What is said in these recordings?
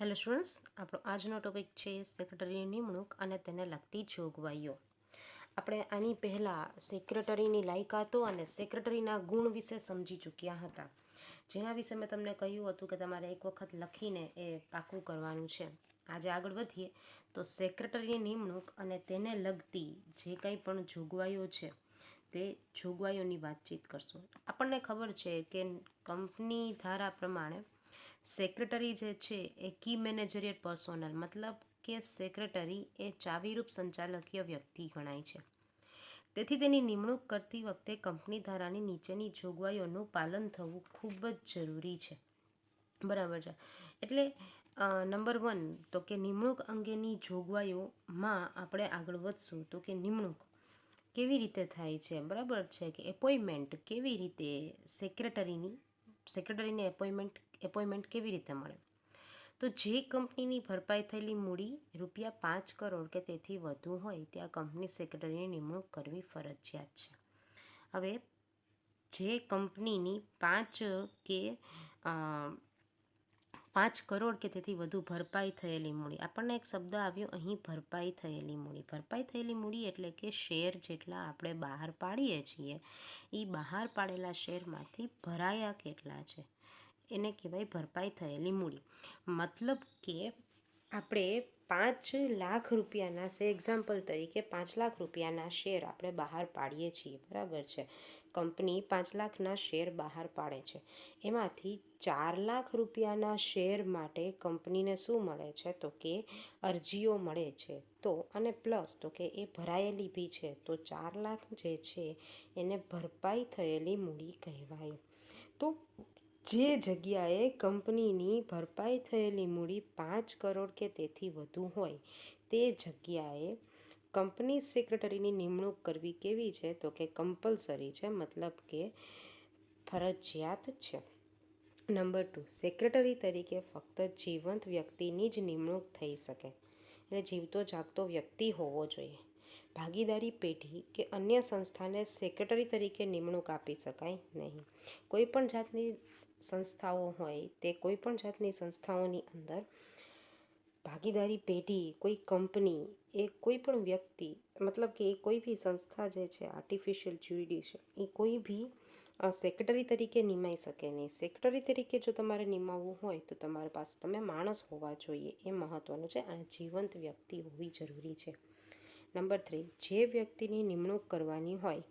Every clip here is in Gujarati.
હેલો સ્ટુડન્ટ્સ, આપણો આજનો ટોપિક છે સેક્રેટરીની નિમણૂક અને તેને લગતી જોગવાઈઓ. આપણે આની પહેલાં સેક્રેટરીની લાયકાતો અને સેક્રેટરીના ગુણ વિશે સમજી ચૂક્યા હતા, જેના વિશે મેં તમને કહ્યું હતું કે તમારે એક વખત લખીને એ પાકું કરવાનું છે. આજે આગળ વધીએ તો સેક્રેટરીની નિમણૂક અને તેને લગતી જે કંઈ પણ જોગવાઈઓ છે તે જોગવાઈઓની વાતચીત કરશું. આપણને ખબર છે કે કંપની ધારા પ્રમાણે સેક્રેટરી જે છે એ કી મેનેજરિયલ પર્સોનલ, મતલબ કે સેક્રેટરી એ ચાવીરૂપ સંચાલકીય વ્યક્તિ ગણાય છે. તેથી તેની નિમણૂક કરતી વખતે કંપની ધારાની નીચેની જોગવાઈઓનું પાલન થવું ખૂબ જ જરૂરી છે. બરાબર છે. એટલે નંબર 1 તો કે નિમણૂક અંગેની જોગવાઈઓમાં આપણે આગળ વધશું તો કે નિમણૂક કેવી રીતે થાય છે, બરાબર છે, કે એપોઇન્ટમેન્ટ કેવી રીતે સેક્રેટરીને એપોઇન્ટમેન્ટ કેવી રીતે મળે. તો જે કંપનીની ભરપાઈ થયેલી મૂડી ₹5 કરોડ કે તેથી વધુ હોય ત્યાં કંપની સેક્રેટરીની નિમણૂક કરવી ફરજિયાત છે. હવે જે કંપનીની 5 કરોડ કે તેથી વધુ ભરપાઈ થયેલી મૂડી, આપણને એક શબ્દ આવ્યો અહીં ભરપાઈ થયેલી મૂડી. ભરપાઈ થયેલી મૂડી એટલે કે શેર જેટલા આપણે બહાર પાડીએ છીએ એ બહાર પાડેલા શેરમાંથી ભરાયા કેટલા છે એને કહેવાય ભરપાઈ થયેલી મૂડી. મતલબ કે આપણે 5 લાખ રૂપિયાના એક્ઝામ્પલ તરીકે 5 લાખ રૂપિયાના શેર આપણે બહાર પાડીએ છીએ, બરાબર છે. કંપની 5 લાખના શેર બહાર પાડે છે, એમાંથી 4 લાખ રૂપિયાના શેર માટે કંપનીને શું મળે છે તો કે અરજીઓ મળે છે. તો અને પ્લસ તો કે એ ભરાયેલી બી છે, તો 4 લાખ જે છે એને ભરપાઈ થયેલી મૂડી કહેવાય. તો જે જગ્યાએ કંપનીની ભરપાઈ થયેલી મૂડી 5 કરોડ કે તેથી વધુ હોય તે જગ્યાએ કંપની સેક્રેટરીની નિમણૂક કરવી કેવી છે તો કે કમ્પલસરી છે, મતલબ કે ફરજિયાત છે. નંબર 2, સેક્રેટરી તરીકે ફક્ત જીવંત વ્યક્તિની જ નિમણૂક થઈ શકે, એટલે જીવતો જાગતો વ્યક્તિ હોવો જોઈએ. ભાગીદારી પેઢી કે અન્ય સંસ્થાને સેક્રેટરી તરીકે નિમણૂક આપી શકાય નહીં. કોઈ પણ જાતની સંસ્થાઓ હોય તે કોઈ પણ જાતની સંસ્થાઓની અંદર ભાગીદારી પેઢી, કોઈ કંપની, એ કોઈ પણ વ્યક્તિ, મતલબ કે એ કોઈ બી સંસ્થા જે છે આર્ટિફિશિયલ જ્યુરિડી છે એ કોઈ બી સેક્રેટરી તરીકે નિમાઈ શકે નહીં. સેક્રેટરી તરીકે જો તમારે નિમાવવું હોય તો તમારી પાસે તમે માણસ હોવા જોઈએ, એ મહત્ત્વનું છે, અને જીવંત વ્યક્તિ હોવી જરૂરી છે. નંબર 3, જે વ્યક્તિની નિમણૂક કરવાની હોય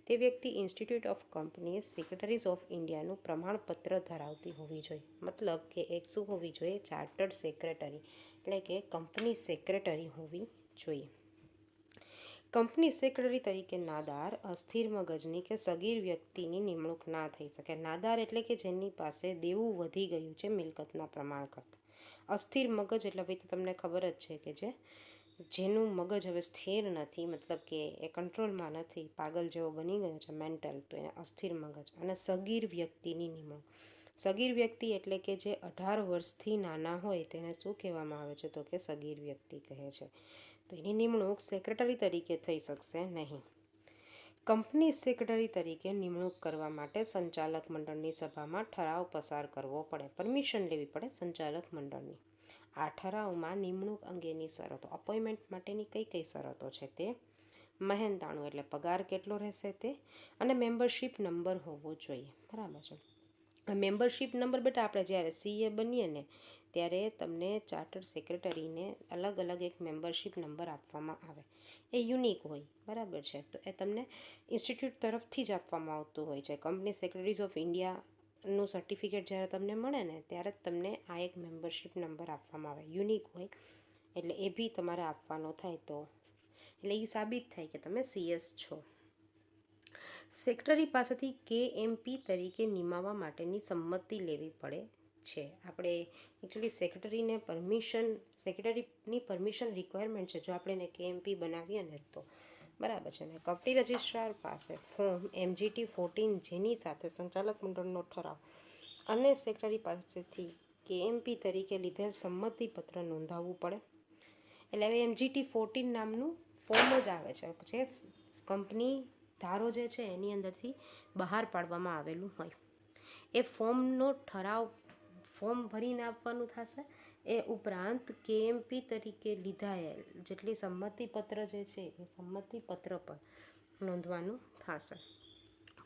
તે વ્યક્તિ Institute of Companies Secretaries of ઇન્ડિયાનું પ્રમાણપત્ર ધરાવતી હોવી જોઈએ. મતલબ કે એક શું હોવી જોઈએ? ચાર્ટર્ડ સેક્રેટરી, એટલે કે કંપની સેક્રેટરી હોવી જોઈએ. કંપની સેક્રેટરી તરીકે નાદાર, અસ્થિર મગજની કે સગીર વ્યક્તિની નિમણૂક ના થઈ શકે. નાદાર એટલે કે જેની પાસે દેવું વધી ગયું છે મિલકતના પ્રમાણ કરતાં. અસ્થિર મગજ એટલે ભાઈ તો તમને ખબર જ છે કે જેનું મગજ હવે સ્થિર નથી, મતલબ કે એ કંટ્રોલમાં નથી, પાગલ જેવો બની ગયો છે, મેન્ટલ, તો એને અસ્થિર મગજ. અને સગીર વ્યક્તિની નિમણૂક. સગીર વ્યક્તિ એટલે કે જે 18 વર્ષથી નાના હોય તેને શું કહેવામાં આવે છે તો કે સગીર વ્યક્તિ કહે છે. તો એની નિમણૂક સેક્રેટરી તરીકે થઈ શકશે નહીં. કંપની સેક્રેટરી તરીકે નિમણૂક કરવા માટે સંચાલક મંડળની સભામાં ઠરાવ પસાર કરવો પડે, પરમિશન લેવી પડે સંચાલક મંડળની. આ ઠરાવમાં નિમણૂક અંગેની શરતો, અપોઇન્ટમેન્ટ માટેની કઈ કઈ શરતો છે તે મહેનતાણું એટલે પગાર કેટલો રહેશે તે, અને મેમ્બરશિપ નંબર હોવો જોઈએ, બરાબર છે. મેમ્બરશિપ નંબર બેટા આપણે જ્યારે CA બનીએ ને ત્યારે તમને ચાર્ટર્ડ સેક્રેટરીને અલગ અલગ એક મેમ્બરશિપ નંબર આપવામાં આવે, એ યુનિક હોય, બરાબર છે. તો એ તમને ઇન્સ્ટિટ્યૂટ તરફથી જ આપવામાં આવતું હોય છે. કંપની સેક્રેટરીઝ ઓફ ઇન્ડિયાનું સર્ટિફિકેટ જ્યારે તમને મળે ને ત્યારે જ તમને આ એક મેમ્બરશિપ નંબર આપવામાં આવે, યુનિક હોય, એટલે એ બી તમારે આપવાનો થાય, તો એટલે એ સાબિત થાય કે તમે CS છો. સેક્રેટરી પાસેથી KMP તરીકે નિમાવવા માટેની સંમતિ લેવી પડે છે. આપણે એકચ્યુઅલી સેક્રેટરીની પરમિશન રિક્વાયરમેન્ટ છે જો આપણે એને KMP બનાવીએ ને તો, બરાબર છે ને. કંપની રજિસ્ટ્રાર પાસે ફોર્મ MGT-14 જેની સાથે સંચાલક મંડળનો ઠરાવ અને સેક્રેટરી પાસેથી KMP તરીકે લીધેલ સંમતિપત્ર નોંધાવવું પડે. એટલે હવે MGT-14 નામનું ફોર્મ જ આવે છે, જે કંપની ધારો જે છે એની અંદરથી બહાર પાડવામાં આવેલું હોય. એ ફોર્મનો ઠરાવ ફોર્મ ભરીને આપવાનું થશે. એ ઉપરાંત KMP તરીકે લીધાયેલ જેટલી સંમતિપત્ર જે છે એ સંમતિપત્ર પર નોંધવાનું થશે.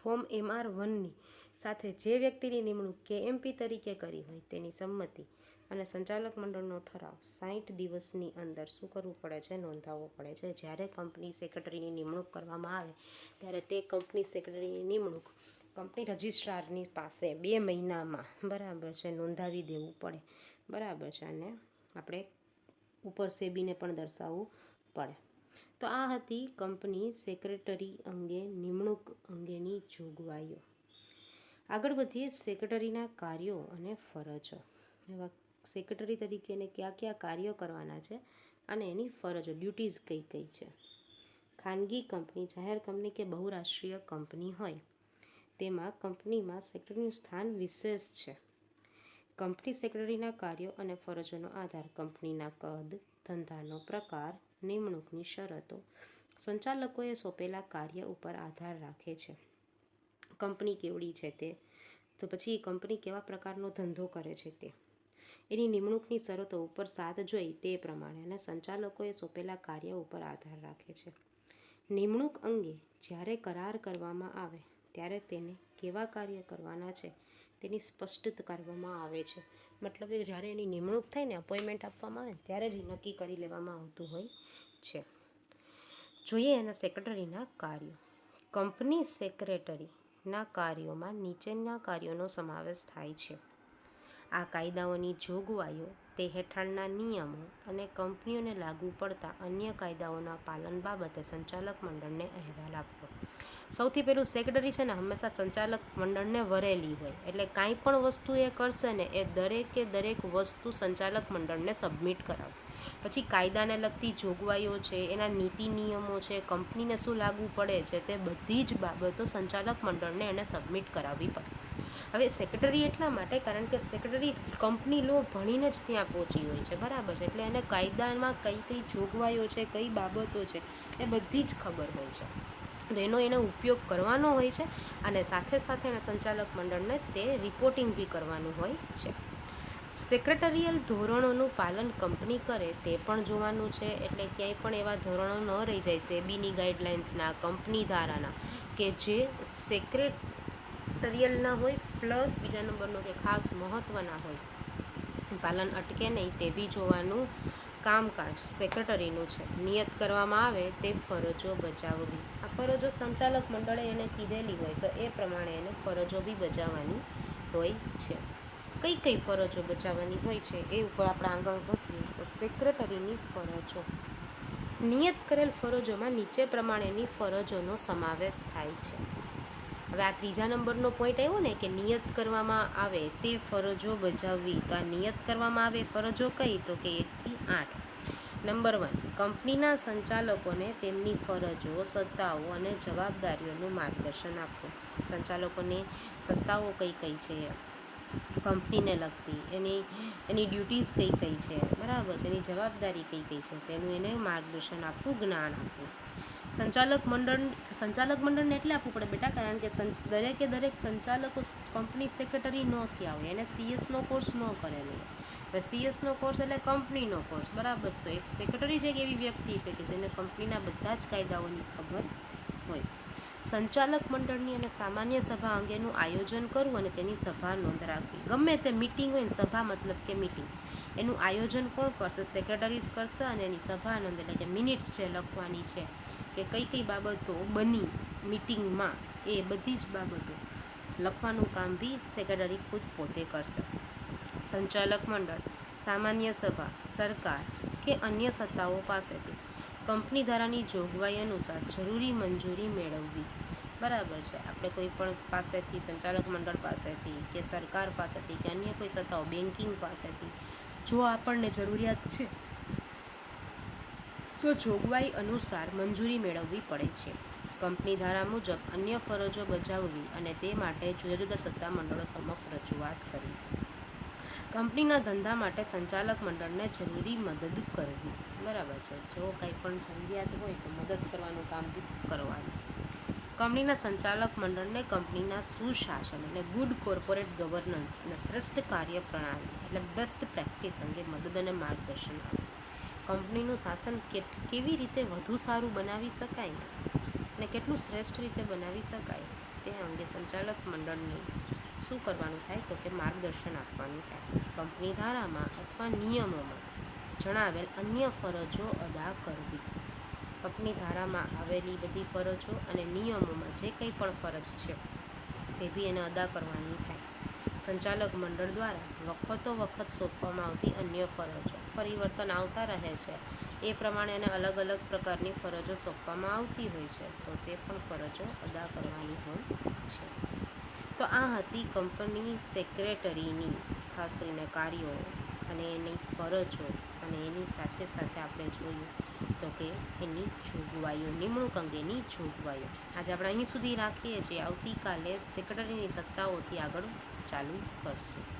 ફોર્મ MR1ની સાથે જે વ્યક્તિની નિમણૂક KMP તરીકે કરી હોય તેની સંમતિ અને સંચાલક મંડળનો ઠરાવ 60 દિવસની અંદર શું કરવું પડે છે? નોંધાવવો પડે છે. જ્યારે કંપની સેક્રેટરીની નિમણૂક કરવામાં આવે ત્યારે તે કંપની સેક્રેટરીની નિમણૂક કંપની રજિસ્ટ્રારની પાસે 2 મહિનામાં બરાબર છે નોંધાવી દેવું પડે. બરાબર છે. અને આપણે ઉપર સેબીને પણ દર્શાવવું પડે. તો આ હતી કંપની સેક્રેટરી અંગે નિમણૂક અંગેની જોગવાઈઓ. આગળ વધીએ સેક્રેટરીના કાર્યો અને ફરજો. એવા સેક્રેટરી તરીકે એને કયા કયા કાર્યો કરવાના છે અને એની ફરજો ડ્યુટીઝ કઈ કઈ છે. ખાનગી કંપની, જાહેર કંપની કે બહુરાષ્ટ્રીય કંપની હોય તેમાં કંપનીમાં સેક્રેટરીનું સ્થાન વિશેષ છે. કંપની સેક્રેટરીના કાર્યો અને ફરજોનો આધાર કંપનીના કદ, ધંધાનો પ્રકાર, નિમણૂકની શરતો, સંચાલકોએ સોંપેલા કાર્ય ઉપર આધાર રાખે છે. કંપની કેવડી છે તે, તો પછી કંપની કેવા પ્રકારનો ધંધો કરે છે તે, એની નિમણૂકની શરતો ઉપર 7 જોઈ તે પ્રમાણે અને સંચાલકોએ સોંપેલા કાર્ય ઉપર આધાર રાખે છે. નિમણૂક અંગે જ્યારે કરાર કરવામાં આવે ત્યારે તેને કેવા કાર્ય કરવાના છે તેની સ્પષ્ટ કરવામાં આવે છે. મતલબ કે જ્યારે એની નિમણૂક થાય ને અપોઇન્ટમેન્ટ આપવામાં આવે ત્યારે જ નક્કી કરી લેવામાં આવતું હોય છે. જોઈએ એના સેક્રેટરીના કાર્યો. કંપની સેક્રેટરીના કાર્યોમાં નીચેના કાર્યોનો સમાવેશ થાય છે. આ કાયદાઓની જોગવાઈઓ, તે હેઠળના નિયમો અને કંપનીઓને લાગુ પડતા અન્ય કાયદાઓના પાલન બાબતે સંચાલક મંડળને અહેવાલ આપવો. સૌથી પહેલું સેક્રેટરી છે ને હંમેશા સંચાલક મંડળને વરેલી હોય, એટલે કાંઈ પણ વસ્તુ એ કરશે ને એ દરેકે દરેક વસ્તુ સંચાલક મંડળને સબમિટ કરાવશે. પછી કાયદાને લગતી જોગવાઈઓ છે, એના નીતિ નિયમો છે, કંપનીને શું લાગુ પડે છે તે બધી જ બાબતો સંચાલક મંડળને એને સબમિટ કરાવવી પડે. હવે સેક્રેટરી એટલા માટે કારણ કે સેક્રેટરી કંપની લો ભણીને જ ત્યાં પહોંચી હોય છે. બરાબર છે. એટલે એને કાયદામાં કઈ કઈ જોગવાઈઓ છે, કઈ બાબતો છે એ બધી જ ખબર હોય છે. તો એનો ઉપયોગ કરવાનો હોય છે અને સાથે સાથે એના સંચાલક મંડળને તે રિપોર્ટિંગ બી કરવાનું હોય છે. સેક્રેટરીયલ ધોરણોનું પાલન કંપની કરે તે પણ જોવાનું છે. એટલે ક્યાંય પણ એવા ધોરણો ન રહી જાય સેબીની ગાઈડલાઇન્સના, કંપની ધારાના કે જે સેક્રેટરીયલના હોય પ્લસ બીજા નંબરનો કે ખાસ મહત્ત્વના હોય, પાલન અટકે નહીં તે બી જોવાનું કામકાજ સેક્રેટરીનું છે. નિયત કરવામાં આવે તે ફરજો બજાવવી. આ ફરજો સંચાલક મંડળે એને કીધેલી હોય તો એ પ્રમાણે એને ફરજો બી બજાવવાની હોય છે. કઈ કઈ ફરજો બજાવવાની હોય છે એ ઉપર આપણે આગળ વધીએ તો સેક્રેટરીની ફરજો. નિયત કરેલ ફરજોમાં નીચે પ્રમાણેની ફરજોનો સમાવેશ થાય છે. હવે આ ત્રીજા નંબરનો પોઈન્ટ આવ્યો ને કે નિયત કરવામાં આવે તે ફરજો બજાવવી. તો આ નિયત કરવામાં આવે ફરજો કઈ? તો કે 1 થી 8. નંબર 1, કંપનીના સંચાલકોને તેમની ફરજો, સત્તાઓ અને જવાબદારીઓનું માર્ગદર્શન આપવું. સંચાલકોની સત્તાઓ કઈ કઈ છે કંપનીને લગતી, એની ડ્યુટીઝ કઈ કઈ છે, બરાબર છે, એની જવાબદારી કઈ કઈ છે તેનું એને માર્ગદર્શન આપવું, જ્ઞાન આપવું. સંચાલક મંડળને એટલે આપવું પડે બેટા કારણ કે દરેકે દરેક સંચાલકો કંપની સેક્રેટરી ન થયા હોય, એને CS નો કોર્સ ન કરેલો હોય. હવે CS નો કોર્સ એટલે કંપનીનો કોર્સ, બરાબર. તો એક સેક્રેટરી છે એક એવી વ્યક્તિ છે કે જેને કંપનીના બધા જ કાયદાઓની ખબર હોય. સંચાલક મંડળની અને સામાન્ય સભા અંગેનું આયોજન કરવું અને તેની સભા નોંધ રાખવી. ગમે તે મિટિંગ હોય ને, સભા મતલબ કે મિટિંગ, એનું આયોજન કોણ કરશે? સેક્રેટરી જ કરશે. અને એની સભા નોંધ એટલે કે મિનિટ્સ છે લખવાની છે કે કઈ કઈ બાબતો બની મિટિંગમાં એ બધી જ બાબતો લખવાનું કામ બી સેક્રેટરી ખુદ પોતે કરશે. સંચાલક મંડળ, સામાન્ય સભા, સરકાર કે અન્ય સત્તાઓ પાસેથી કંપની ધારાની જોગવાઈ અનુસાર જરૂરી મંજૂરી મેળવવી. બરાબર છે. આપણે કોઈ પણ પાસેથી સંચાલક મંડળ પાસેથી કે સરકાર પાસેથી કે અન્ય કોઈ સત્તાઓ બેન્કિંગ પાસેથી જો આપણને જરૂરિયાત છે તો જોગવાઈ અનુસાર મંજૂરી મેળવવી પડે છે. કંપની ધારા મુજબ અન્ય ફરજો બજાવવી અને તે માટે જુદા જુદા સત્તા મંડળો સમક્ષ રજૂઆત કરવી. કંપનીના ધંધા માટે સંચાલક મંડળને જરૂરી મદદ કરવી. બરાબર છે. જો કંઈ પણ જરૂરિયાત હોય તો મદદ કરવાનું કામ બી કરવાનું. કંપનીના સંચાલક મંડળને કંપનીના સુશાસન એટલે ગુડ કોર્પોરેટ ગવર્નન્સ અને શ્રેષ્ઠ કાર્ય પ્રણાલી એટલે બેસ્ટ પ્રેક્ટિસ અંગે મદદ અને માર્ગદર્શન આપે. કંપનીનું શાસન કેવી રીતે વધુ સારું બનાવી શકાય અને કેટલું શ્રેષ્ઠ રીતે બનાવી શકાય તે અંગે સંચાલક મંડળને શું કરવાનું થાય તો કે માર્ગદર્શન આપવાનું થાય. કંપની ધારામાં અથવા નિયમોમાં જણાવેલ અન્ય ફરજો અદા કરવી. કંપની ધારામાં આવેલી બધી ફરજો અને નિયમોમાં જે કંઈ પણ ફરજ છે તે બી એને અદા કરવાની થાય. સંચાલક મંડળ દ્વારા વખત સોંપવામાં આવતી અન્ય ફરજો પરિવર્તન આવતા રહે છે, એ પ્રમાણે એને અલગ અલગ પ્રકારની ફરજો સોંપવામાં આવતી હોય છે, તો તે પણ ફરજો અદા કરવાની હોય છે. તો આ હતી કંપની સેક્રેટરીની ખાસ કરીને કાર્યો અને એની ફરજો, અને એની સાથે સાથે આપણે જોયું તો કે એની જોગવાઈઓ, નિમણૂક અંગેની જોગવાઈઓ. આજે આપણે અહીં સુધી રાખીએ છીએ. આવતીકાલે સેક્રેટરીની સત્તાઓથી આગળ ચાલુ કરશું.